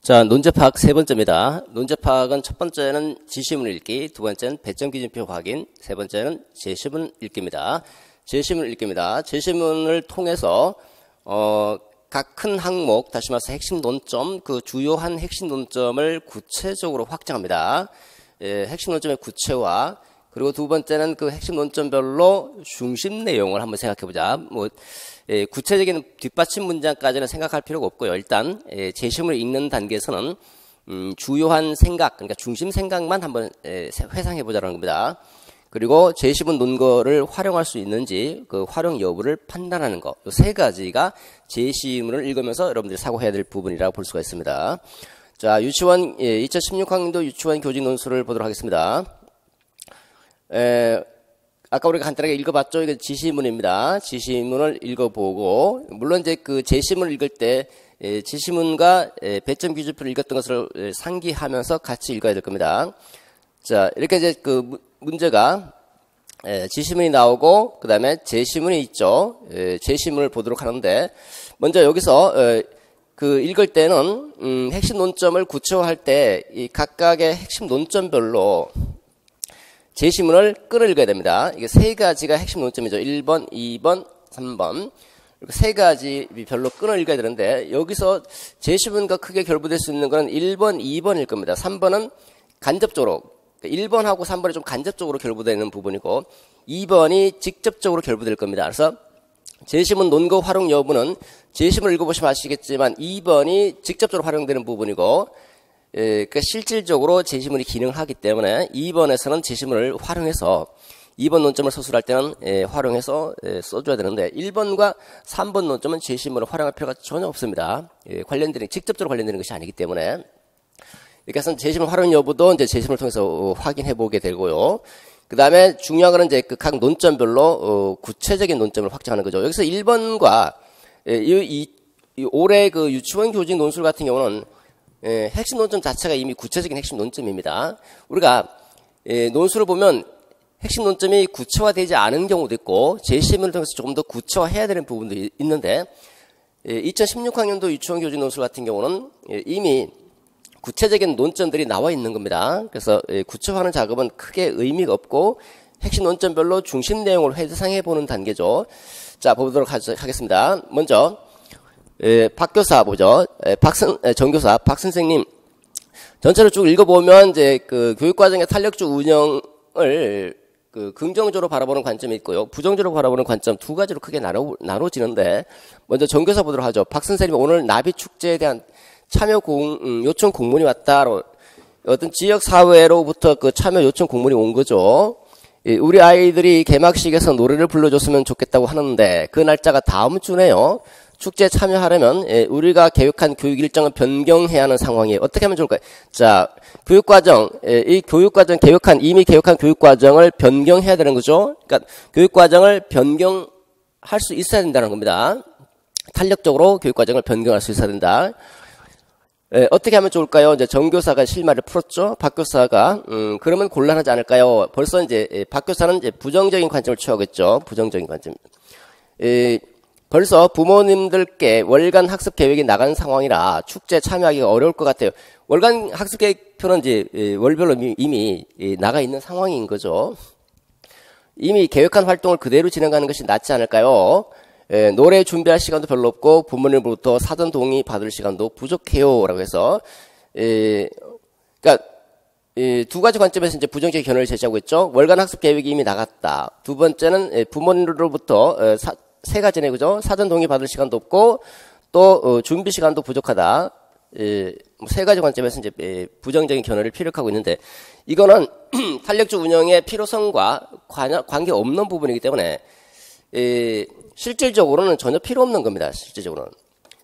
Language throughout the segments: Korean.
자, 논제 파악 세 번째입니다. 논제 파악은 첫 번째는 지시문 읽기, 두 번째는 배점 기준표 확인, 세 번째는 제시문 읽기입니다. 제시문 읽기입니다. 제시문을 통해서 각 큰 항목, 다시 말해서 핵심 논점, 그 주요한 핵심 논점을 구체적으로 확정합니다. 핵심 논점의 구체화. 그리고 두 번째는 그 핵심 논점별로 중심 내용을 한번 생각해보자. 구체적인 뒷받침 문장까지는 생각할 필요가 없고요. 일단 제시문을 읽는 단계에서는 주요한 생각, 그러니까 중심 생각만 한번 회상해보자는 겁니다. 그리고 제시문 논거를 활용할 수 있는지 그 활용 여부를 판단하는 것, 이 세 가지가 제시문을 읽으면서 여러분들이 사고해야 될 부분이라고 볼 수가 있습니다. 자, 유치원 2016학년도 유치원 교직 논술을 보도록 하겠습니다. 아까 우리가 간단하게 읽어봤죠. 이게 지시문입니다. 지시문을 읽어보고, 물론 이제 그 제시문을 읽을 때 지시문과 배점 기준표를 읽었던 것을 상기하면서 같이 읽어야 될 겁니다. 자, 이렇게 이제 그 문제가 지시문이 나오고, 그 다음에 제시문이 있죠. 제시문을 보도록 하는데, 먼저 여기서 그 읽을 때는 핵심 논점을 구체화할 때 이 각각의 핵심 논점별로 제시문을 끌어 읽어야 됩니다. 이게 세 가지가 핵심 논점이죠. 1번, 2번, 3번. 이렇게 세 가지 별로 끌어 읽어야 되는데, 여기서 제시문과 크게 결부될 수 있는 건 1번, 2번일 겁니다. 3번은 간접적으로, 1번하고 3번이 좀 간접적으로 결부되는 부분이고, 2번이 직접적으로 결부될 겁니다. 그래서 제시문 논거 활용 여부는 제시문을 읽어보시면 아시겠지만 2번이 직접적으로 활용되는 부분이고, 그러니까 실질적으로 제시문이 기능하기 때문에 2번에서는 제시문을 활용해서 2번 논점을 서술할 때는 활용해서 써줘야 되는데 1번과 3번 논점은 제시문을 활용할 필요가 전혀 없습니다. 직접적으로 관련되는 것이 아니기 때문에 이렇게 해서 제시문 활용 여부도 이제 제시문을 통해서 확인해 보게 되고요. 그 다음에 중요한 거는 이제 그 각 논점별로 구체적인 논점을 확정하는 거죠. 여기서 1번과 올해 그 유치원 교직 논술 같은 경우는 핵심 논점 자체가 이미 구체적인 핵심 논점입니다. 우리가 논술을 보면 핵심 논점이 구체화되지 않은 경우도 있고 제시문을 통해서 조금 더 구체화해야 되는 부분도 있는데 2016학년도 유치원 교직 논술 같은 경우는 이미 구체적인 논점들이 나와 있는 겁니다. 그래서 구체화하는 작업은 크게 의미가 없고 핵심 논점별로 중심 내용을 회상해 보는 단계죠. 자, 보도록 하겠습니다. 먼저 박 교사 보죠. 정교사, 박 선생님. 전체를 쭉 읽어보면, 이제, 그, 교육과정의 탄력적 운영을, 그, 긍정적으로 바라보는 관점이 있고요. 부정적으로 바라보는 관점 두 가지로 크게 나눠지는데, 먼저 정교사 보도록 하죠. 박 선생님이 오늘 나비축제에 대한 참여 요청 공문이 왔다. 어떤 지역사회로부터 그 참여 요청 공문이 온 거죠. 우리 아이들이 개막식에서 노래를 불러줬으면 좋겠다고 하는데, 그 날짜가 다음 주네요. 축제에 참여하려면 우리가 계획한 교육 일정을 변경해야 하는 상황이에요. 어떻게 하면 좋을까요? 자, 교육과정, 이 교육과정 이미 계획한 교육과정을 변경해야 되는 거죠. 그러니까 교육과정을 변경할 수 있어야 된다는 겁니다. 탄력적으로 교육과정을 변경할 수 있어야 된다. 어떻게 하면 좋을까요? 이제 정교사가 실마리를 풀었죠. 박 교사가 그러면 곤란하지 않을까요? 벌써 이제 박 교사는 이제 부정적인 관점을 취하겠죠. 부정적인 관점. 벌써 부모님들께 월간 학습 계획이 나간 상황이라 축제에 참여하기가 어려울 것 같아요. 월간 학습 계획표는 이제 월별로 이미 나가 있는 상황인 거죠. 이미 계획한 활동을 그대로 진행하는 것이 낫지 않을까요? 노래 준비할 시간도 별로 없고 부모님으로부터 사전 동의 받을 시간도 부족해요라고 해서 그러니까 두 가지 관점에서 이제 부정적인 견해를 제시하고 있죠. 월간 학습 계획이 이미 나갔다. 두 번째는 부모님으로부터 세 가지네, 그죠? 사전 동의 받을 시간도 없고, 또, 준비 시간도 부족하다. 세 가지 관점에서 이제, 부정적인 견해를 피력하고 있는데, 이거는 탄력적 운영의 필요성과 관계 없는 부분이기 때문에, 실질적으로는 전혀 필요 없는 겁니다. 실질적으로는.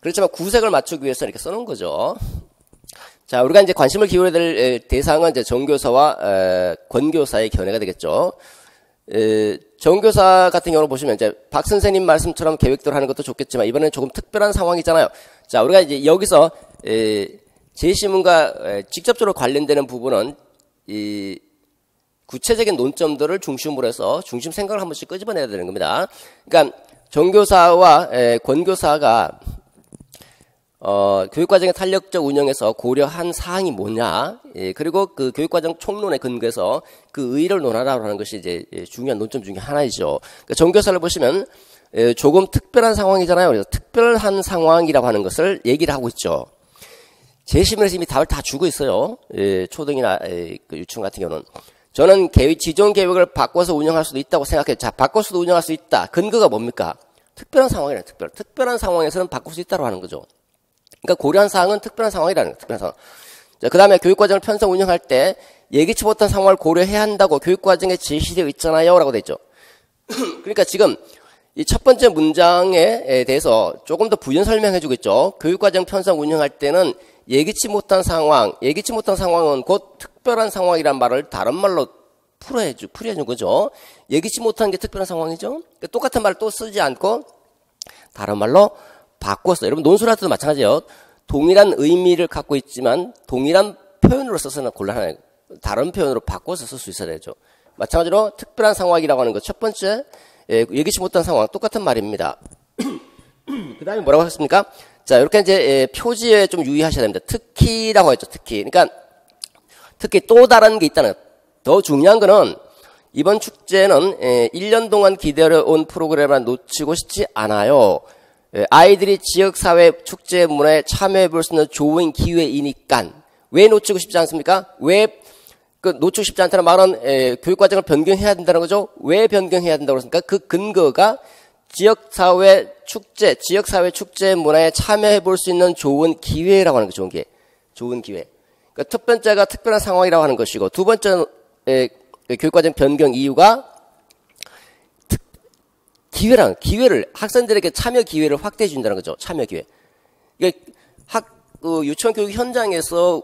그렇지만 구색을 맞추기 위해서 이렇게 써놓은 거죠. 자, 우리가 이제 관심을 기울여야 될 대상은 이제 정교사와, 권교사의 견해가 되겠죠. 정교사 같은 경우를 보시면 이제 박 선생님 말씀처럼 계획대로 하는 것도 좋겠지만 이번에는 조금 특별한 상황이잖아요. 자, 우리가 이제 여기서 제시문과 직접적으로 관련되는 부분은 이 구체적인 논점들을 중심으로 해서 중심 생각을 한 번씩 끄집어내야 되는 겁니다. 그러니까 정교사와 권교사가 교육과정의 탄력적 운영에서 고려한 사항이 뭐냐, 그리고 그 교육과정 총론에 근거해서 그 의의를 논하라고 하는 것이 이제 중요한 논점 중에 하나이죠. 그러니까 정교사를 보시면 조금 특별한 상황이잖아요. 그래서 특별한 상황이라고 하는 것을 얘기를 하고 있죠. 재시문에서 이미 답을 다 주고 있어요. 초등이나 그 유치원 같은 경우는. 저는 기존 계획을 바꿔서 운영할 수도 있다고 생각해요. 자, 바꿔서도 운영할 수 있다. 근거가 뭡니까? 특별한 상황이래요. 특별한 상황에서는 바꿀 수 있다고 하는 거죠. 그러니까 고려한 사항은 특별한 상황이라는 거예요. 특별한 상황. 자, 그 다음에 교육과정을 편성 운영할 때 예기치 못한 상황을 고려해야 한다고 교육과정에 제시되어 있잖아요. 라고 돼 있죠. 그러니까 지금 이 첫 번째 문장에 대해서 조금 더 부연 설명해 주고 있죠. 교육과정 편성 운영할 때는 예기치 못한 상황은 곧 특별한 상황이란 말을 다른 말로 풀어준 거죠. 예기치 못한 게 특별한 상황이죠. 그러니까 똑같은 말을 또 쓰지 않고 다른 말로 바꿨어요. 여러분 논술할 때도 마찬가지예요. 동일한 의미를 갖고 있지만 동일한 표현으로 써서는 곤란해요. 다른 표현으로 바꿔서 쓸 수 있어야 되죠. 마찬가지로 특별한 상황이라고 하는 것 첫 번째 예기치 못한 상황 똑같은 말입니다. 그 다음에 뭐라고 하셨습니까? 자, 이렇게 이제 표지에 좀 유의하셔야 됩니다. 특히라고 했죠. 특히. 그러니까 특히 또 다른 게 있다는 거예요. 더 중요한 거는 이번 축제는 1년 동안 기다려온 프로그램을 놓치고 싶지 않아요. 아이들이 지역사회 축제 문화에 참여해 볼 수 있는 좋은 기회이니까. 왜 놓치고 싶지 않습니까? 왜 놓치고 싶지 않다는 말은 교육과정을 변경해야 된다는 거죠. 왜 변경해야 된다고 그랬습니까? 그 근거가 지역사회 축제 문화에 참여해 볼 수 있는 좋은 기회라고 하는 거죠. 좋은 기회. 그러니까 첫 번째가 특별한 상황이라고 하는 것이고, 두 번째는 교육과정 변경 이유가 기회를 학생들에게 참여 기회를 확대해 준다는 거죠. 참여 기회. 그러니까 유치원 교육 현장에서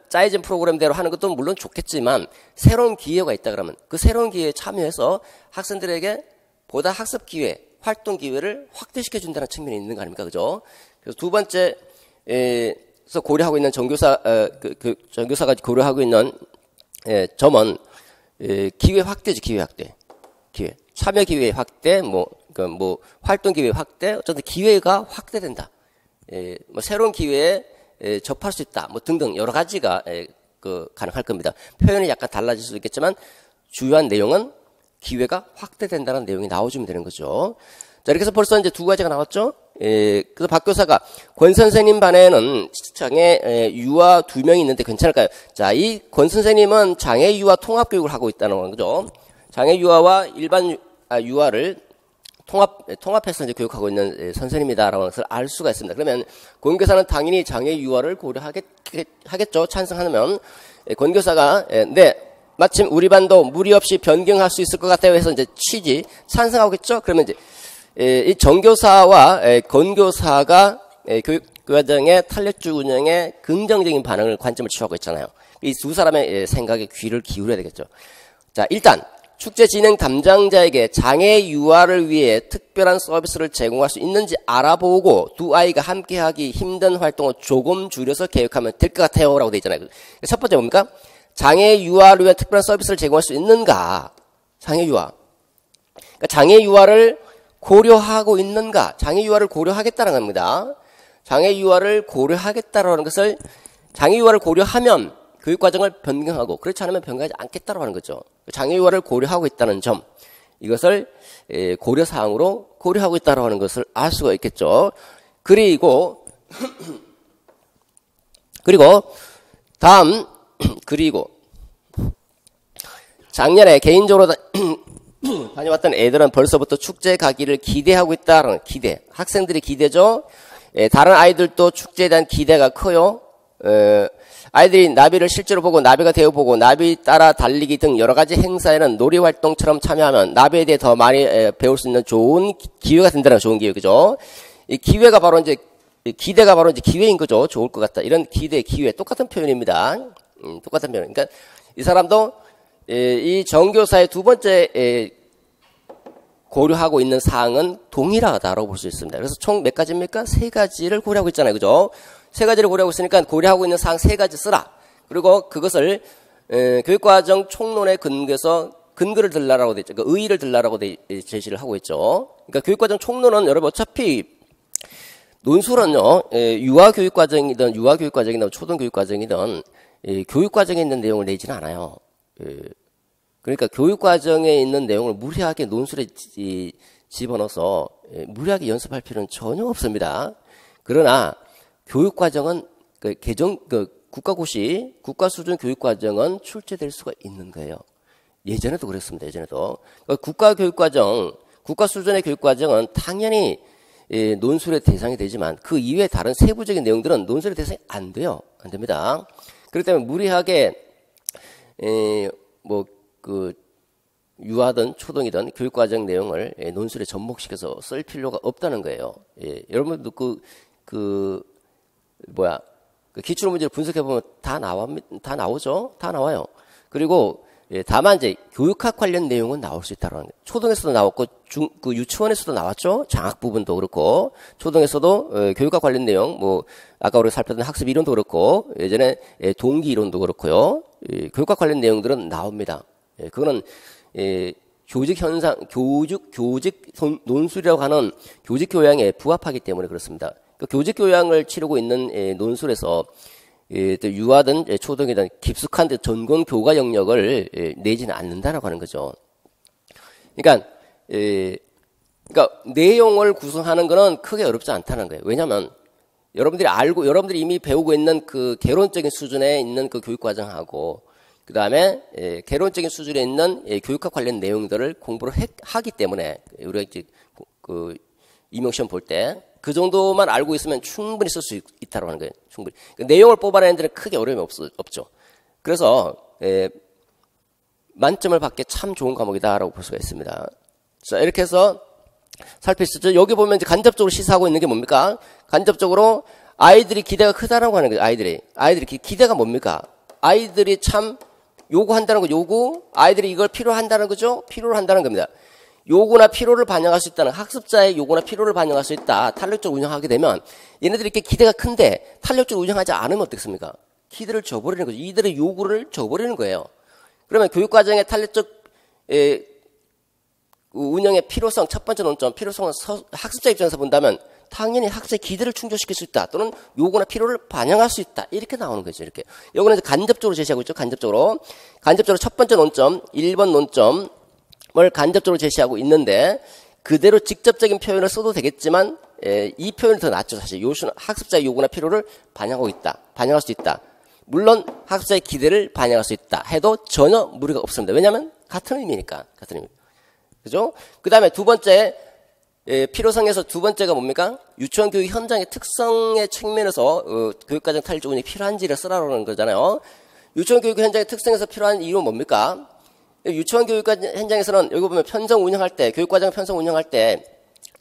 짜여진 프로그램대로 하는 것도 물론 좋겠지만 새로운 기회가 있다 그러면 그 새로운 기회에 참여해서 학생들에게 보다 학습 기회, 활동 기회를 확대시켜 준다는 측면이 있는 거 아닙니까? 그죠? 그래서 두 번째 에서 고려하고 있는 정교사가 고려하고 있는 점은 기회 확대죠. 기회. 참여 기회 확대, 활동 기회 확대, 어쨌든 기회가 확대된다. 새로운 기회에 접할 수 있다. 등등 여러 가지가 가능할 겁니다. 표현이 약간 달라질 수도 있겠지만 주요한 내용은 기회가 확대된다는 내용이 나와주면 되는 거죠. 자, 이렇게 해서 벌써 이제 두 가지가 나왔죠. 그래서 박 교사가 권 선생님 반에는 장애 유아 2명이 있는데 괜찮을까요? 자, 이 권 선생님은 장애 유아 통합 교육을 하고 있다는 거죠. 장애 유아와 일반 유아를 통합해서 이제 교육하고 있는 선생님이다라는 것을 알 수가 있습니다. 그러면 권 교사는 당연히 장애 유아를 고려하겠죠. 찬성하면 권 교사가 마침 우리 반도 무리 없이 변경할 수 있을 것 같아요 해서 이제 찬성하겠죠. 그러면 이제 이 정교사와 권 교사가 교육과정의 탄력적 운영에 긍정적인 관점을 취하고 있잖아요. 이 두 사람의 생각에 귀를 기울여야 되겠죠. 자, 일단 축제 진행 담당자에게 장애 유아를 위해 특별한 서비스를 제공할 수 있는지 알아보고 두 아이가 함께하기 힘든 활동을 조금 줄여서 계획하면 될 것 같아요 라고 되어 있잖아요. 첫 번째 뭡니까? 장애 유아를 위해 특별한 서비스를 제공할 수 있는가? 장애 유아. 그러니까 장애 유아를 고려하고 있는가? 장애 유아를 고려하겠다는 겁니다. 장애 유아를 고려하겠다라는 것을 장애 유아를 고려하면 교육과정을 변경하고 그렇지 않으면 변경하지 않겠다고 하는 거죠. 장애 유아를 고려하고 있다는 점, 이것을 고려사항으로 고려하고 있다고 하는 것을 알 수가 있겠죠. 그리고 작년에 개인적으로 다녀왔던 애들은 벌써부터 축제 가기를 기대하고 있다는 기대. 학생들이 기대죠. 다른 아이들도 축제에 대한 기대가 커요. 아이들이 나비를 실제로 보고 나비가 되어보고 나비 따라 달리기 등 여러 가지 행사에는 놀이활동처럼 참여하면 나비에 대해 더 많이 배울 수 있는 좋은 기회가 된다는 좋은 기회, 그죠? 이 기회가 바로 이제 기대가 바로 이제 기회인 거죠. 좋을 것 같다. 이런 기대, 기회 똑같은 표현입니다. 똑같은 표현. 그러니까 이 사람도 이 정교사의 두 번째 고려하고 있는 사항은 동일하다라고 볼 수 있습니다. 그래서 총 몇 가지입니까? 세 가지를 고려하고 있잖아요, 그죠? 세 가지를 고려하고 있으니까 고려하고 있는 사항 세 가지 쓰라. 그리고 그것을 교육과정 총론에 근거해서 근거를 들라라고 돼 있죠. 그러니까 의의를 들라라고 제시를 하고 있죠. 그러니까 교육과정 총론은 여러분 어차피 논술은요, 유아교육과정이든 초등교육과정이든 교육과정에 있는 내용을 내지는 않아요. 그러니까 교육과정에 있는 내용을 무리하게 논술에 집어넣어서 무리하게 연습할 필요는 전혀 없습니다. 그러나 교육과정은 국가수준 교육과정은 출제될 수가 있는 거예요. 예전에도 그랬습니다. 예전에도. 국가 수준의 교육과정은 당연히 논술의 대상이 되지만 그 이외의 다른 세부적인 내용들은 논술의 대상이 안 돼요. 안 됩니다. 그렇기 때문에 무리하게 유아든 초등이든 교육과정 내용을 논술에 접목시켜서 쓸 필요가 없다는 거예요. 여러분도 기출문제를 분석해보면 다 나오죠? 다 나와요. 그리고 다만 이제 교육학 관련 내용은 나올 수 있다는 거예요. 초등에서도 나왔고 유치원에서도 나왔죠. 장학 부분도 그렇고 초등에서도 교육학 관련 내용 아까 우리가 살펴본 학습 이론도 그렇고 예전에 동기 이론도 그렇고요. 교육학 관련 내용들은 나옵니다. 그거는 교직 논술이라고 하는 교직 교양에 부합하기 때문에 그렇습니다. 교직 교양을 치르고 있는 논술에서 유아든 초등이든 깊숙한 전공 교과 영역을 내지는 않는다라고 하는 거죠. 그러니까 내용을 구성하는 거는 크게 어렵지 않다는 거예요. 왜냐하면 여러분들이 이미 배우고 있는 그 개론적인 수준에 있는 그 교육과정하고 그 다음에 개론적인 수준에 있는 교육학 관련 내용들을 공부를 하기 때문에 우리가 이제 임용시험 볼 때 그 정도만 알고 있으면 충분히 쓸 수 있다고 하는 거예요. 충분히. 내용을 뽑아내는 데는 크게 어려움이 없죠. 그래서 만점을 받기 참 좋은 과목이다라고 볼 수가 있습니다. 자, 이렇게 해서 살펴보시죠. 여기 보면 이제 간접적으로 시사하고 있는 게 뭡니까? 간접적으로 아이들이 기대가 크다라고 하는 거예요. 아이들이 기대가 뭡니까? 아이들이 참 요구한다는 거 아이들이 이걸 필요한다는 거죠? 필요로 한다는 겁니다. 요구나 필요를 반영할 수 있다는 학습자의 요구나 필요를 반영할 수 있다. 탄력적으로 운영하게 되면 얘네들이 이렇게 기대가 큰데 탄력적으로 운영하지 않으면 어떻습니까? 기대를 줘버리는 거죠. 이들의 요구를 줘버리는 거예요. 그러면 교육과정의 탄력적 운영의 필요성, 첫 번째 논점, 필요성은 학습자 입장에서 본다면 당연히 학생의 기대를 충족시킬 수 있다. 또는 요구나 필요를 반영할 수 있다. 이렇게 나오는 거죠. 이렇게. 요거는 간접적으로 제시하고 있죠. 간접적으로 첫 번째 논점, 1번 논점을 간접적으로 제시하고 있는데 그대로 직접적인 표현을 써도 되겠지만 이 표현이 더 낫죠. 사실 학습자의 요구나 필요를 반영할 수 있다. 물론 학습자의 기대를 반영할 수 있다 해도 전혀 무리가 없습니다. 왜냐하면 같은 의미니까. 그죠? 그 다음에 두 번째 필요성에서 두 번째가 뭡니까? 유치원 교육 현장의 특성의 측면에서 교육과정 탄력적 운영이 필요한지를 쓰라고 하는 거잖아요. 유치원 교육 현장의 특성에서 필요한 이유는 뭡니까? 유치원 교육과정 현장에서는 여기 보면 교육과정 편성 운영할 때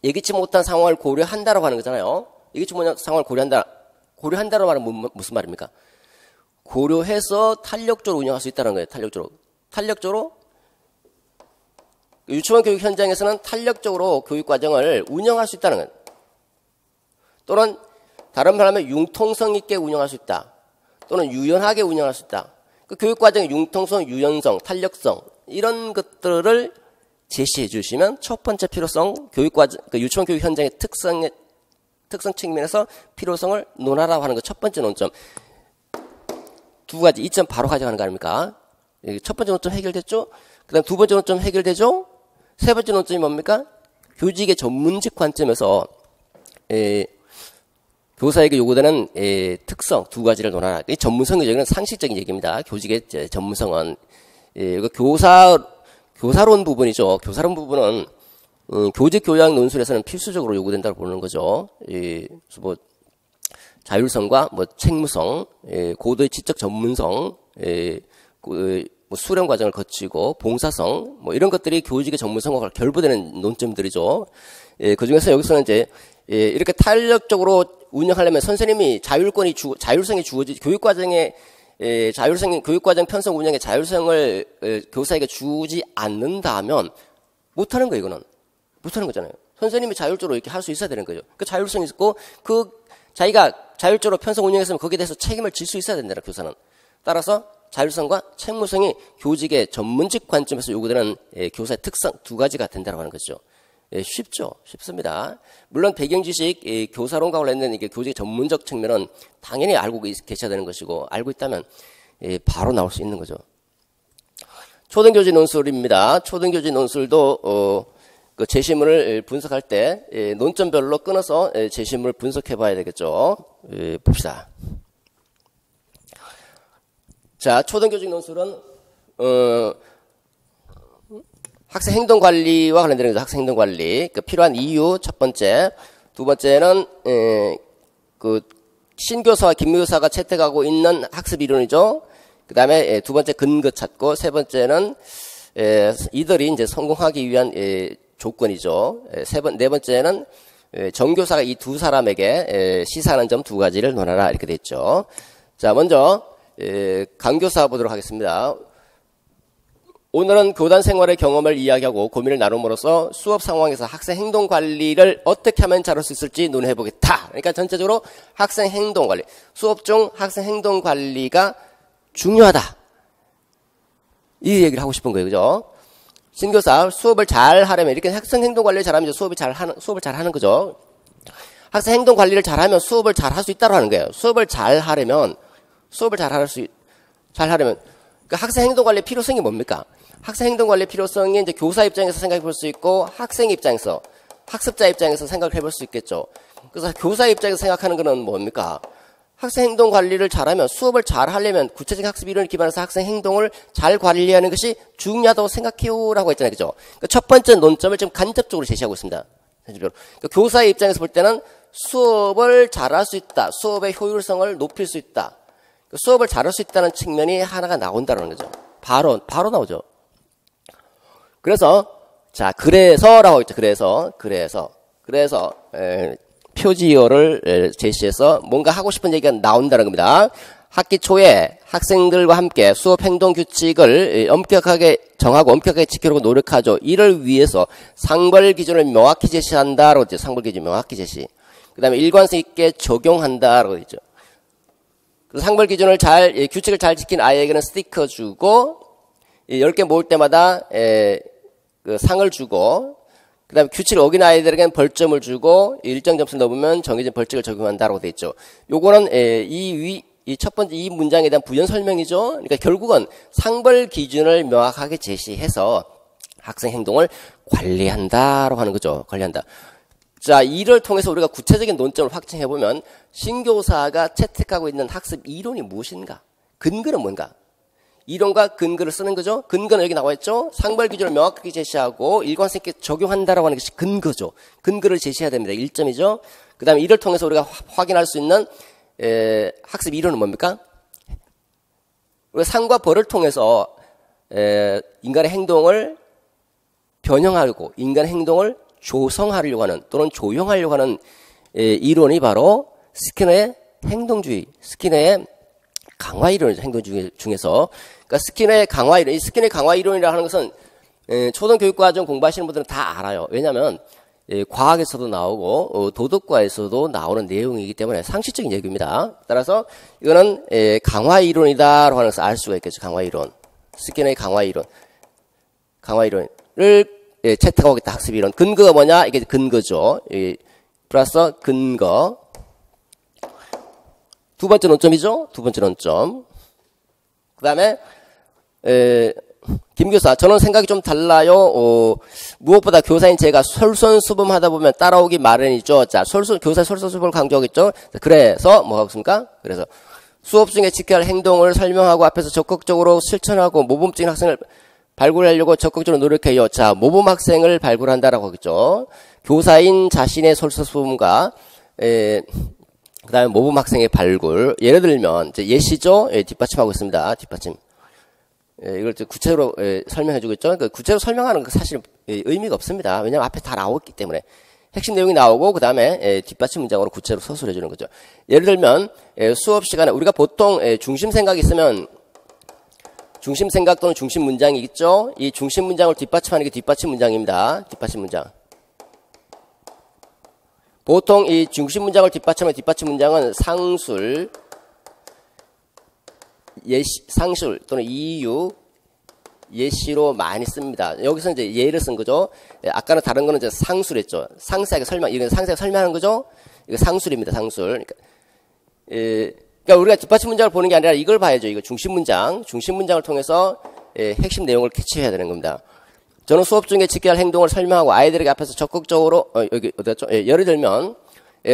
예기치 못한 상황을 고려한다라고 하는 거잖아요. 예기치 못한 상황을 고려한다라고 말은 무슨 말입니까? 고려해서 탄력적으로 운영할 수 있다는 거예요. 탄력적으로 유치원 교육 현장에서는 탄력적으로 교육과정을 운영할 수 있다는 거예요. 또는 다른 말하면 융통성 있게 운영할 수 있다. 또는 유연하게 운영할 수 있다. 그 교육과정의 융통성, 유연성, 탄력성 이런 것들을 제시해 주시면 첫 번째 필요성, 유치원 교육 현장의 특성 측면에서 필요성을 논하라고 하는 거 첫 번째 논점. 두 가지 이점 바로 가져가는 거 아닙니까? 첫 번째 논점 해결됐죠? 그 다음 두 번째 논점 해결되죠? 세 번째 논점이 뭡니까? 교직의 전문직 관점에서 교사에게 요구되는 특성 두 가지를 논하라. 이 전문성의 얘기는 상식적인 얘기입니다. 교직의 전문성은 교사론 부분이죠. 교사론 부분은 교직 교양 논술에서는 필수적으로 요구된다고 보는 거죠. 그래서 자율성과 책무성, 고도의 지적 전문성, 수련 과정을 거치고 봉사성 이런 것들이 교직의 전문성과 결부되는 논점들이죠. 그 중에서 여기서는 이제 이렇게 탄력적으로 운영하려면 선생님이 자율성이 주어지 교육과정의 교육과정 편성 운영의 자율성을 교사에게 주지 않는다면 못하는 거예요. 이거는 못하는 거잖아요. 선생님이 자율적으로 이렇게 할 수 있어야 되는 거죠. 그 자율성이 있고 자기가 자율적으로 편성 운영했으면 거기에 대해서 책임을 질 수 있어야 된다. 교사는 따라서 자율성과 책무성이 교직의 전문직 관점에서 요구되는 교사의 특성 두 가지가 된다고 하는 거죠. 쉽죠. 쉽습니다. 물론 배경 지식, 교사론과 관련된 이게 교직의 전문적 측면은 당연히 알고 계셔야 되는 것이고, 알고 있다면 바로 나올 수 있는 거죠. 초등교직 논술입니다. 초등교직 논술도 그 제시문을 분석할 때 논점별로 끊어서 제시문을 분석해 봐야 되겠죠. 봅시다. 자, 초등교직 논술은 학생 행동 관리와 관련되는 거죠. 학생 행동 관리. 그 필요한 이유 첫 번째, 두 번째는 그 신교사와 김교사가 채택하고 있는 학습 이론이죠. 그다음에 두 번째 근거 찾고, 세 번째는 이들이 이제 성공하기 위한 조건이죠. 네 번째는 정교사가 이 두 사람에게 시사하는 점 두 가지를 논하라 이렇게 돼 있죠. 자, 먼저 강교사 보도록 하겠습니다. 오늘은 교단 생활의 경험을 이야기하고 고민을 나눔으로써 수업 상황에서 학생 행동 관리를 어떻게 하면 잘할 수 있을지 논의해 보겠다. 그러니까 전체적으로 학생 행동 관리, 수업 중 학생 행동 관리가 중요하다. 이 얘기를 하고 싶은 거예요. 그죠? 신교사 수업을 잘 하려면, 이렇게 학생 행동 관리를 잘하면 수업을 잘 하는 거죠. 학생 행동 관리를 잘하면 수업을 잘 할 수 있다고 하는 거예요. 수업을 잘 하려면 그 학생 행동 관리의 필요성이 뭡니까? 학생 행동 관리의 필요성이 이제 교사 입장에서 생각해 볼 수 있고, 학생 입장에서, 학습자 입장에서 생각해 볼 수 있겠죠. 그래서 교사 입장에서 생각하는 거는 뭡니까? 학생 행동 관리를 잘하면, 수업을 잘 하려면 구체적인 학습 이론을 기반해서 학생 행동을 잘 관리하는 것이 중요하다고 생각해요라고 했잖아요. 그죠? 그러니까 첫 번째 논점을 지금 간접적으로 제시하고 있습니다. 그러니까 교사의 입장에서 볼 때는 수업을 잘할 수 있다. 수업의 효율성을 높일 수 있다. 수업을 잘할 수 있다는 측면이 하나가 나온다는 거죠. 바로 나오죠. 그래서, 자, 그래서라고 했죠. 그래서, 표지어를 제시해서 뭔가 하고 싶은 얘기가 나온다는 겁니다. 학기 초에 학생들과 함께 수업 행동 규칙을 엄격하게 정하고 엄격하게 지키려고 노력하죠. 이를 위해서 상벌 기준을 명확히 제시한다라고 했죠. 상벌 기준 명확히 제시. 그 다음에 일관성 있게 적용한다라고 했죠. 상벌 기준을 규칙을 잘 지킨 아이에게는 스티커 주고, 10개 모을 때마다, 그 상을 주고, 그 다음에 규칙을 어긴 아이들에게는 벌점을 주고, 일정 점수를 넘으면 정해진 벌칙을 적용한다라고 돼 있죠. 요거는, 이 첫 번째 이 문장에 대한 부연 설명이죠. 그러니까 결국은 상벌 기준을 명확하게 제시해서 학생 행동을 관리한다라고 하는 거죠. 관리한다. 자, 이를 통해서 우리가 구체적인 논점을 확증해보면 신교사가 채택하고 있는 학습 이론이 무엇인가? 근거는 뭔가? 이론과 근거를 쓰는 거죠. 근거는 여기 나와 있죠. 상벌 기준을 명확하게 제시하고 일관성 있게 적용한다라고 하는 것이 근거죠. 근거를 제시해야 됩니다. 1점이죠. 그 다음에 이를 통해서 우리가 확인할 수 있는 학습 이론은 뭡니까? 우리가 상과 벌을 통해서 인간의 행동을 변형하려고, 인간의 행동을 조성하려고 하는 또는 조용하려고 하는 이론이 바로 스키너의 행동주의, 스키너의 강화 이론이죠. 행동주의 중에서. 그러니까 스키너의 강화 이론, 이 스키너의 강화 이론이라고 하는 것은 초등교육과정 공부하시는 분들은 다 알아요. 왜냐하면 과학에서도 나오고 도덕과에서도 나오는 내용이기 때문에 상식적인 얘기입니다. 따라서 이거는 강화 이론이다라고 하는 것을 알 수가 있겠죠. 강화 이론, 스키너의 강화 이론을 채택하고 있다. 학습 이론. 근거가 뭐냐? 이게 근거죠. 플러스 근거. 두 번째 논점이죠. 두 번째 논점. 그 다음에 김교사, 저는 생각이 좀 달라요. 무엇보다 교사인 제가 솔선수범하다 보면 따라오기 마련이죠. 자, 교사의 솔선수범을 강조하겠죠. 그래서 뭐 하고 있습니까? 그래서 수업 중에 지켜야 할 행동을 설명하고 앞에서 적극적으로 실천하고 모범적인 학생을 발굴하려고 적극적으로 노력해요. 자, 모범 학생을 발굴한다라고 하겠죠. 교사인 자신의 솔선수범과 그 다음에 모범 학생의 발굴. 예를 들면 이제 예시죠. 뒷받침하고 있습니다. 뒷받침. 이걸 구체적으로 설명해 주겠죠. 그러니까 구체적으로 설명하는 건 사실 의미가 없습니다. 왜냐하면 앞에 다 나왔기 때문에. 핵심 내용이 나오고 그 다음에 뒷받침 문장으로 구체로 서술해 주는 거죠. 예를 들면 수업 시간에 우리가 보통 중심 생각이 있으면 중심 생각 또는 중심 문장이 있죠. 이 중심 문장을 뒷받침하는 게 뒷받침 문장입니다. 뒷받침 문장. 보통 이 중심 문장을 뒷받침하는 뒷받침 문장은 상술, 상술 또는 이유 예시로 많이 씁니다. 여기서 이제 예를 쓴 거죠. 예, 아까는 다른 거는 이제 상술했죠. 상세하게 이건 상세하게 설명하는 거죠. 이거 상술입니다. 상술. 그러니까, 그러니까 우리가 뒷받침 문장을 보는 게 아니라 이걸 봐야죠. 이거 중심 문장을 통해서 핵심 내용을 캐치해야 되는 겁니다. 저는 수업 중에 지켜야 할 행동을 설명하고 아이들에게 앞에서 적극적으로 여기 어디였죠? 예를 들면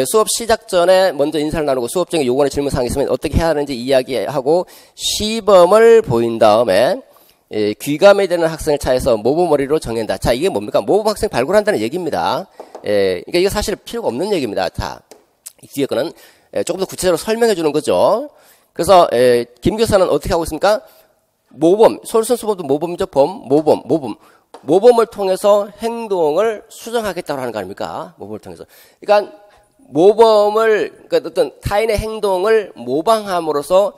수업 시작 전에 먼저 인사를 나누고 수업 중에 요구하는 질문사항이 있으면 어떻게 해야 하는지 이야기하고 시범을 보인 다음에 귀감이 되는 학생을 차에서 모범머리로 정한다. 자, 이게 뭡니까? 모범 학생 발굴한다는 얘기입니다. 그러니까 이거 사실 필요가 없는 얘기입니다. 자, 이 뒤에 거는 조금 더 구체적으로 설명해 주는 거죠. 그래서 김 교사는 어떻게 하고 있습니까? 모범, 솔선수범도 모범이죠. 모범을 통해서 행동을 수정하겠다고 하는 거 아닙니까? 모범을 통해서. 그러니까 그러니까 어떤 타인의 행동을 모방함으로써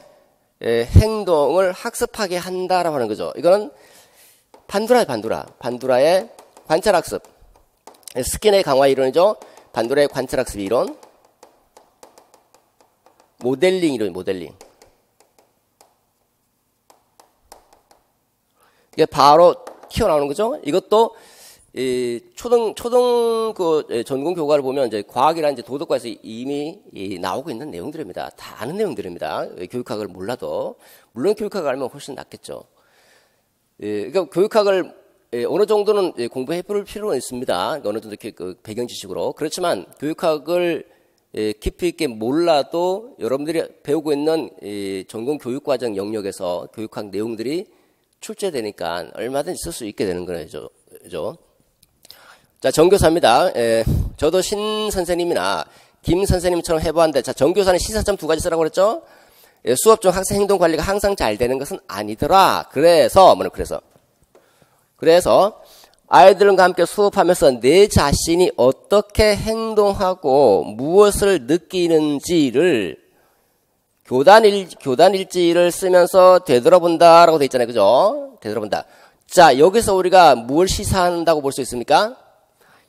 행동을 학습하게 한다라고 하는 거죠. 이거는 반두라의 관찰학습. 스킨의 강화 이론이죠. 반두라의 관찰학습 이론. 모델링 이론, 모델링. 이게 바로 튀어나오는 거죠. 이것도 초등 전공 교과를 보면 이제 과학이라는 이제 도덕과에서 이미 나오고 있는 내용들입니다. 다 아는 내용들입니다. 교육학을 몰라도 물론 교육학을 알면 훨씬 낫겠죠. 그러니까 교육학을 어느 정도는 공부해 볼 필요는 있습니다. 어느 정도 이렇게 그 배경 지식으로. 그렇지만 교육학을 깊이 있게 몰라도 여러분들이 배우고 있는 전공 교육과정 영역에서 교육학 내용들이 출제되니까 얼마든지 쓸 수 있게 되는 거죠. 그죠? 자, 정교사입니다. 저도 신 선생님이나 김 선생님처럼 해보았는데, 자, 정교사는 시사점 2가지 쓰라고 그랬죠? 수업 중 학생 행동 관리가 항상 잘 되는 것은 아니더라. 그래서 아이들과 함께 수업하면서 내 자신이 어떻게 행동하고 무엇을 느끼는지를 교단 일지를 쓰면서 되돌아본다라고 돼 있잖아요. 그죠? 되돌아본다. 자, 여기서 우리가 뭘 시사한다고 볼 수 있습니까?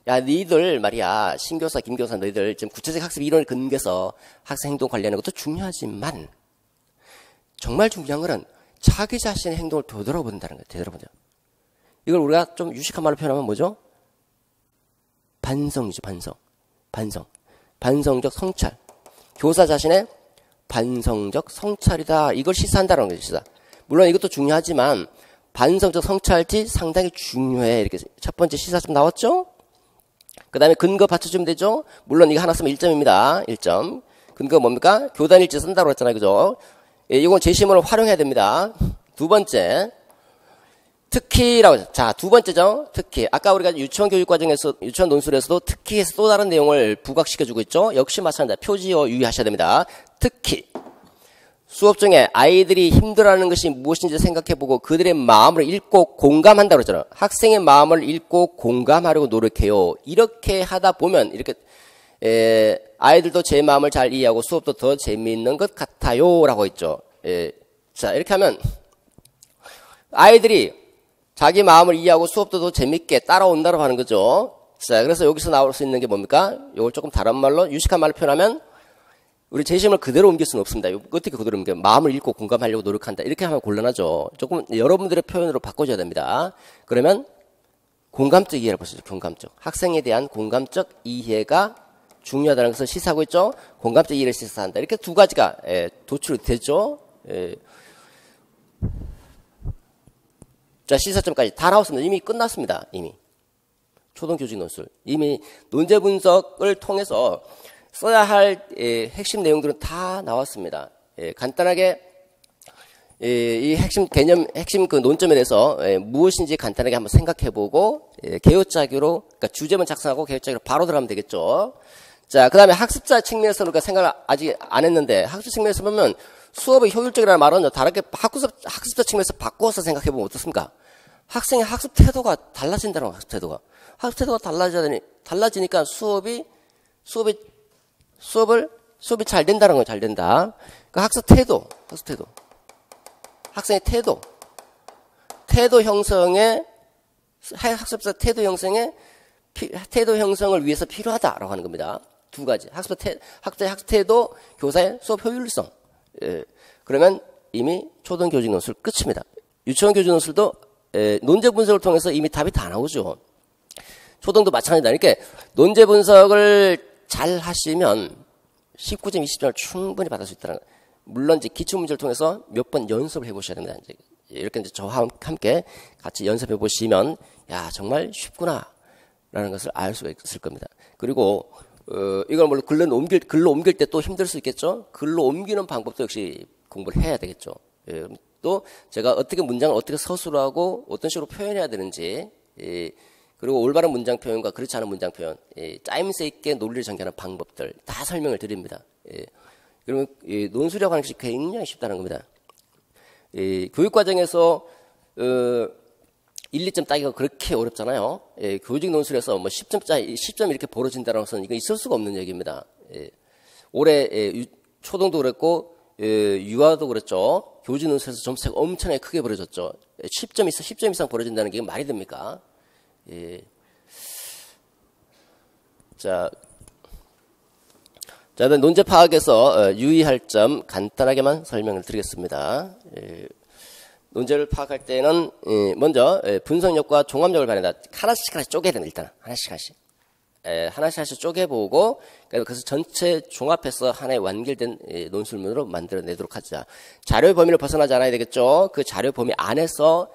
야, 너희들 말이야. 신교사, 김교사 너희들 지금 구체적 학습 이론을 근거해서 학생 행동 관리하는 것도 중요하지만 정말 중요한 거는 자기 자신의 행동을 되돌아본다는 거예요. 되돌아본다. 이걸 우리가 좀 유식한 말로 표현하면 뭐죠? 반성이죠. 반성적 성찰. 교사 자신의 반성적 성찰이다. 이걸 시사한다는 거죠. 시사. 물론 이것도 중요하지만 반성적 성찰지 상당히 중요해. 이렇게 첫 번째 시사 좀 나왔죠? 그 다음에 근거 받쳐주면 되죠? 물론 이거 하나 쓰면 1점입니다. 1점. 근거 뭡니까? 교단일지 쓴다고 했잖아요. 그죠? 이건 제시문을 활용해야 됩니다. 두 번째. 특히라고 했죠. 자, 두 번째죠. 특히. 아까 우리가 유치원 교육 과정에서, 유치원 논술에서도 특히에서 또 다른 내용을 부각시켜주고 있죠. 역시 마찬가지입니다. 표지어 유의하셔야 됩니다. 특히. 수업 중에 아이들이 힘들어하는 것이 무엇인지 생각해보고 그들의 마음을 읽고 공감한다고 그랬잖아요. 학생의 마음을 읽고 공감하려고 노력해요. 이렇게 하다 보면 이렇게 아이들도 제 마음을 잘 이해하고 수업도 더 재미있는 것 같아요 라고 했죠. 자, 이렇게 하면 아이들이 자기 마음을 이해하고 수업도 더 재밌게 따라온다고 하는 거죠. 자, 그래서 여기서 나올 수 있는 게 뭡니까? 이걸 조금 다른 말로, 유식한 말로 표현하면 우리 제시문을 그대로 옮길 수는 없습니다. 어떻게 그대로 옮겨? 마음을 읽고 공감하려고 노력한다. 이렇게 하면 곤란하죠. 조금 여러분들의 표현으로 바꿔줘야 됩니다. 그러면 공감적 이해를 볼 수 있죠. 공감적. 학생에 대한 공감적 이해가 중요하다는 것을 시사하고 있죠. 공감적 이해를 시사한다. 이렇게 두 가지가 도출이 되죠. 자, 시사점까지 다 나왔습니다. 이미 끝났습니다. 이미. 초등교직 논술. 이미 논제 분석을 통해서 써야 할 핵심 내용들은 다 나왔습니다. 간단하게 이 핵심 개념, 핵심 그 논점에 대해서 무엇인지 간단하게 한번 생각해보고 개요짜기로, 그러니까 주제만 작성하고 개요짜기로 바로 들어가면 되겠죠. 자, 그 다음에 학습자 측면에서 우리가 생각을 아직 안 했는데 학습자 측면에서 보면 수업의 효율적이라는 말은 다르게 학습자 측면에서 바꿔서 생각해보면 어떻습니까? 학생의 학습 태도가 달라진다는 거예요. 학습 태도가 달라지니까 수업이 잘 된다는 거예요. 잘 된다. 그 학습 태도. 학생의 태도 형성에, 학습자 태도 형성을 위해서 필요하다라고 하는 겁니다. 두 가지. 학습자의 학습 태도, 교사의 수업 효율성. 그러면 이미 초등교직 논술 끝입니다. 유치원 교직 논술도 논제 분석을 통해서 이미 답이 다 나오죠. 초등도 마찬가지다. 그러니까 논제 분석을 잘 하시면 19점, 20점을 충분히 받을 수 있다는 거예요. 물론 이제 기출 문제를 통해서 몇 번 연습을 해보셔야 됩니다. 이렇게 이제 저와 함께 같이 연습해 보시면 야 정말 쉽구나라는 것을 알 수가 있을 겁니다. 그리고 이걸 물론 글로 옮길 때 또 힘들 수 있겠죠. 글로 옮기는 방법도 역시 공부를 해야 되겠죠. 예, 또 제가 어떻게 문장을 어떻게 서술하고 어떤 식으로 표현해야 되는지, 그리고 올바른 문장 표현과 그렇지 않은 문장 표현, 짜임새 있게 논리를 전개하는 방법들 다 설명을 드립니다. 그러면 논술이라고 하는 것이 굉장히 쉽다는 겁니다. 교육과정에서 1, 2점 따기가 그렇게 어렵잖아요. 교직 논술에서 뭐 10점 이렇게 벌어진다는 것은 이거 있을 수가 없는 얘기입니다. 올해 초등도 그랬고 유아도 그랬죠. 교직 논술에서 점수차가 엄청나게 크게 벌어졌죠. 10점 이상 벌어진다는 게 말이 됩니까? 자, 논제 파악에서 유의할 점 간단하게만 설명을 드리겠습니다. 논제를 파악할 때는 먼저 분석력과 종합력을 발휘한다. 하나씩 쪼개야 됩니다. 일단 하나씩 쪼개보고 그래서 전체 종합해서 하나의 완결된 논술문으로 만들어내도록 하자. 자료의 범위를 벗어나지 않아야 되겠죠. 그 자료 범위 안에서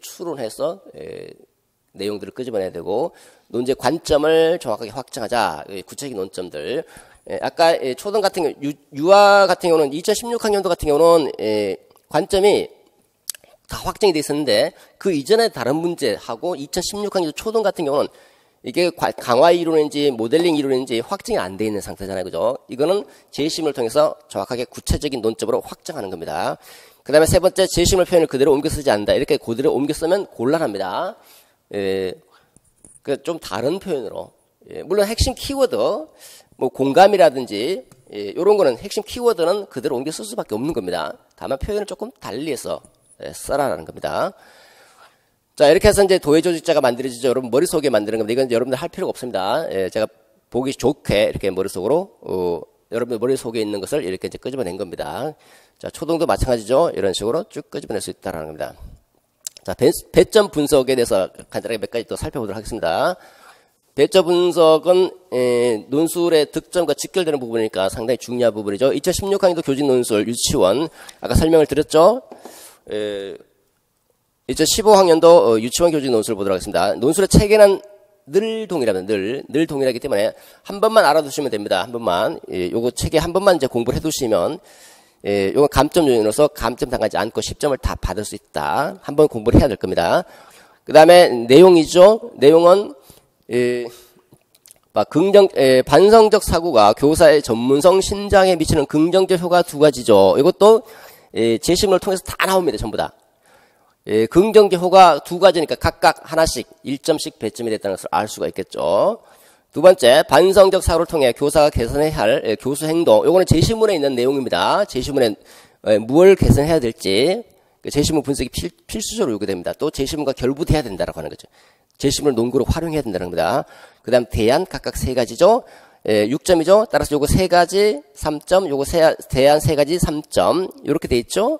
추론해서 내용들을 끄집어내야 되고, 논제 관점을 정확하게 확정하자. 구체적인 논점들. 아까 초등 같은 경우, 유아 같은 경우는 2016학년도 같은 경우는 관점이 다 확정이 돼 있었는데 그 이전에 다른 문제하고 2016학년 초등 같은 경우는 이게 강화 이론인지 모델링 이론인지 확정이 안 돼 있는 상태잖아요. 그죠? 이거는 재심을 통해서 정확하게 구체적인 논점으로 확정하는 겁니다. 그 다음에 세 번째, 재심을 표현을 그대로 옮겨 쓰지 않는다. 이렇게 그대로 옮겨 쓰면 곤란합니다. 좀 다른 표현으로. 물론 핵심 키워드, 뭐 공감이라든지, 이런 거는 핵심 키워드는 그대로 옮겨 쓸 수밖에 없는 겁니다. 다만 표현을 조금 달리 해서 써라라는 겁니다. 자, 이렇게 해서 이제 도해 조직자가 만들어지죠. 여러분 머릿속에 만드는 겁니다. 이건 여러분들 할 필요가 없습니다. 제가 보기 좋게 이렇게 머릿속으로, 여러분들 머릿속에 있는 것을 이렇게 이제 끄집어낸 겁니다. 자, 초등도 마찬가지죠. 이런 식으로 쭉 끄집어낼 수 있다라는 겁니다. 자, 배점 분석에 대해서 간단하게 몇 가지 또 살펴보도록 하겠습니다. 배점 분석은 논술의 득점과 직결되는 부분이니까 상당히 중요한 부분이죠. 2016학년도 교직 논술 유치원 아까 설명을 드렸죠. 2015학년도 유치원 교직 논술을 보도록 하겠습니다. 논술의 체계는 늘 동일합니다. 늘 동일하기 때문에 한 번만 알아두시면 됩니다. 한 번만. 요거 체계 한 번만 이제 공부를 해두시면 요건 감점 요인으로서 감점 당하지 않고 10점을 다 받을 수 있다. 한 번 공부를 해야 될 겁니다. 그 다음에 내용이죠. 내용은 반성적 사고가 교사의 전문성 신장에 미치는 긍정적 효과 두 가지죠. 이것도 재심을 통해서 다 나옵니다. 전부 다. 긍정적 효과 두 가지니까 각각 하나씩 1점씩 배점이 됐다는 것을 알 수가 있겠죠. 두 번째, 반성적 사고를 통해 교사가 개선해야 할 교수 행동. 요거는 제시문에 있는 내용입니다. 제시문에 무엇을 개선해야 될지 제시문 분석이 필수적으로 요구됩니다. 또 제시문과 결부돼야 된다라고 하는 거죠. 제시문을 논구로 활용해야 된다는 겁니다. 그 다음 대안 각각 세 가지죠. 6점이죠. 따라서 요거 세 가지 3점, 요거 대안 세 가지 3점. 요렇게 돼 있죠.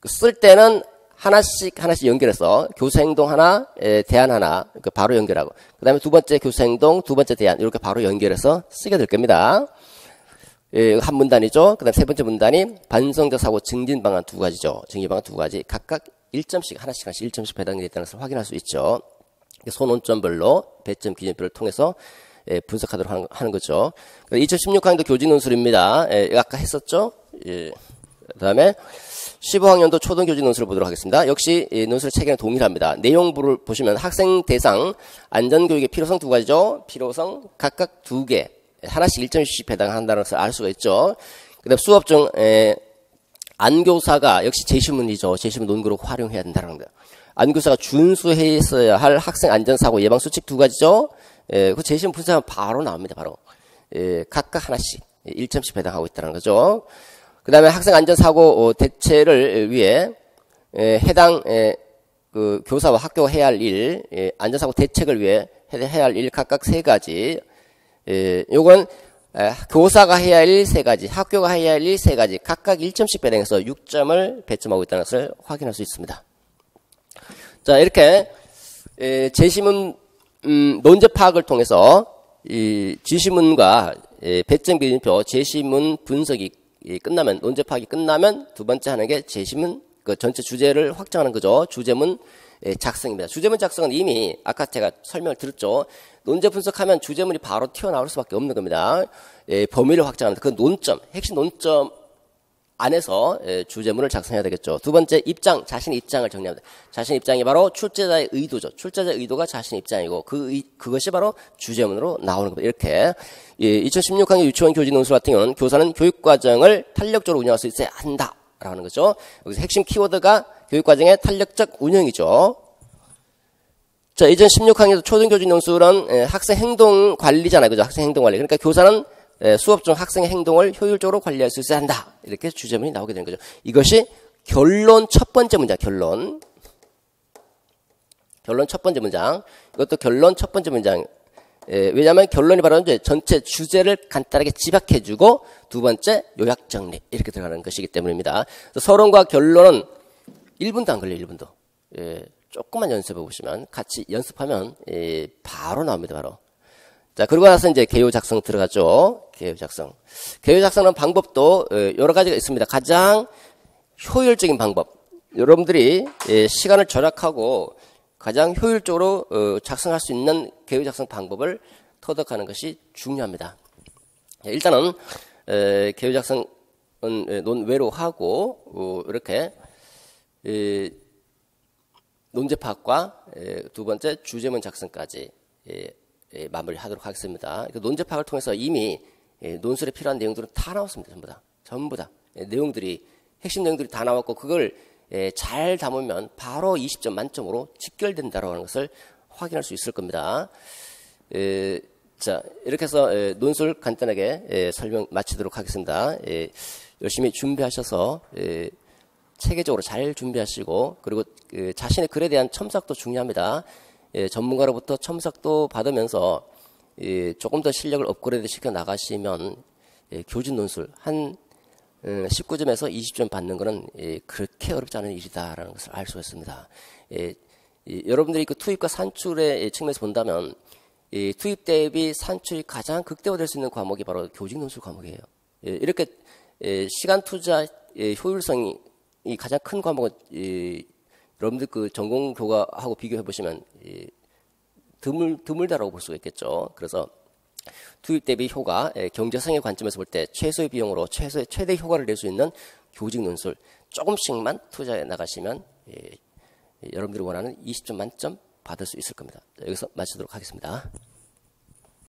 쓸 때는 하나씩 연결해서 교수 행동 하나, 대안 하나 바로 연결하고, 그 다음에 두 번째 교수 행동, 두 번째 대안 이렇게 바로 연결해서 쓰게 될 겁니다. 한 문단이죠. 그 다음 세 번째 문단이 반성적 사고 증진 방안 두 가지죠. 증진 방안 두 가지 각각 1점씩 하나씩 1점씩 배당이 됐다는 것을 확인할 수 있죠. 소논점별로 배점 기준표를 통해서 분석하도록 하는 거죠. 2016학년도 교직 논술입니다. 아까 했었죠. 그 다음에 15학년도 초등교직 논술을 보도록 하겠습니다. 역시 논술의 체계는 동일합니다. 내용부를 보시면 학생 대상 안전교육의 필요성 두 가지죠. 필요성 각각 두 개, 하나씩 1점씩 배당한다는 것을 알 수가 있죠. 그 다음 수업 중 안교사가 역시 제시문이죠. 제시문 논구로 활용해야 된다는 겁니다. 안교사가 준수했어야 할 학생 안전사고 예방 수칙 두 가지죠. 그 제시문 분석하면 바로 나옵니다. 바로 각각 하나씩 1점씩 배당하고 있다는 거죠. 그 다음에 학생 안전사고 대체를 위해 해당 그 교사와 학교가 해야 할 일, 안전사고 대책을 위해 해야 할 일 각각 세 가지. 요건 교사가 해야 할 일 세 가지, 학교가 해야 할 일 세 가지 각각 1점씩 배당해서 6점을 배점하고 있다는 것을 확인할 수 있습니다. 자, 이렇게 제시문 논제 파악을 통해서 이 지시문과 배점 기준표 제시문 분석이 끝나면, 논제 파악이 끝나면 두 번째 하는 게 제시문 그 전체 주제를 확정하는 거죠. 주제문 작성입니다. 주제문 작성은 이미 아까 제가 설명을 드렸죠. 논제 분석하면 주제문이 바로 튀어나올 수밖에 없는 겁니다. 범위를 확정합니다. 그 논점, 핵심 논점 안에서 주제문을 작성해야 되겠죠. 두 번째, 입장, 자신의 입장을 정리합니다. 자신의 입장이 바로 출제자의 의도죠. 출제자의 의도가 자신의 입장이고 그것이 바로 주제문으로 나오는 겁니다. 이렇게 2016학년 유치원 교직 논술 같은 경우는 교사는 교육과정을 탄력적으로 운영할 수 있어야 한다라는 거죠. 여기서 핵심 키워드가 교육과정의 탄력적 운영이죠. 자, 2016학년 초등교직 논술은 학생 행동 관리잖아요. 그죠? 학생 행동 관리. 그러니까 교사는 수업 중 학생의 행동을 효율적으로 관리할 수 있어야 한다. 이렇게 주제문이 나오게 되는 거죠. 이것이 결론 첫 번째 문장, 결론 첫 번째 문장. 이것도 결론 첫 번째 문장. 왜냐하면 결론이 바로 이제 전체 주제를 간단하게 지박해주고 두 번째 요약 정리 이렇게 들어가는 것이기 때문입니다. 서론과 결론은 1분도 안 걸려요. 1분도. 조금만 연습해 보시면 같이 연습하면 바로 나옵니다. 바로. 자, 그러고 나서 이제 개요 작성 들어가죠. 개요 작성. 개요 작성하는 방법도 여러 가지가 있습니다. 가장 효율적인 방법. 여러분들이 시간을 절약하고 가장 효율적으로 작성할 수 있는 개요 작성 방법을 터득하는 것이 중요합니다. 일단은 개요 작성은 논외로 하고 이렇게 논제 파악과 두 번째 주제문 작성까지 마무리하도록 하겠습니다. 논제 파악을 통해서 이미 논술에 필요한 내용들은 다 나왔습니다. 전부 다. 내용들이 핵심 내용들이 다 나왔고 그걸 잘 담으면 바로 20점 만점으로 직결된다라는 것을 확인할 수 있을 겁니다. 자, 이렇게 해서 논술 간단하게 설명 마치도록 하겠습니다. 열심히 준비하셔서 체계적으로 잘 준비하시고 그리고 자신의 글에 대한 첨삭도 중요합니다. 전문가로부터 첨삭도 받으면서 조금 더 실력을 업그레이드 시켜 나가시면 교직 논술 한 19점에서 20점 받는 것은 그렇게 어렵지 않은 일이다라는 것을 알 수 있습니다. 여러분들이 그 투입과 산출의 측면에서 본다면 투입 대비 산출이 가장 극대화될 수 있는 과목이 바로 교직 논술 과목이에요. 이렇게 시간 투자 효율성이 가장 큰 과목은 여러분들 그 전공 교과하고 비교해 보시면 드물다라고 볼 수가 있겠죠. 그래서 투입 대비 효과, 경제성의 관점에서 볼 때 최소의 비용으로 최대 효과를 낼 수 있는 교직 논술 조금씩만 투자해 나가시면 여러분들이 원하는 20점 만점 받을 수 있을 겁니다. 여기서 마치도록 하겠습니다.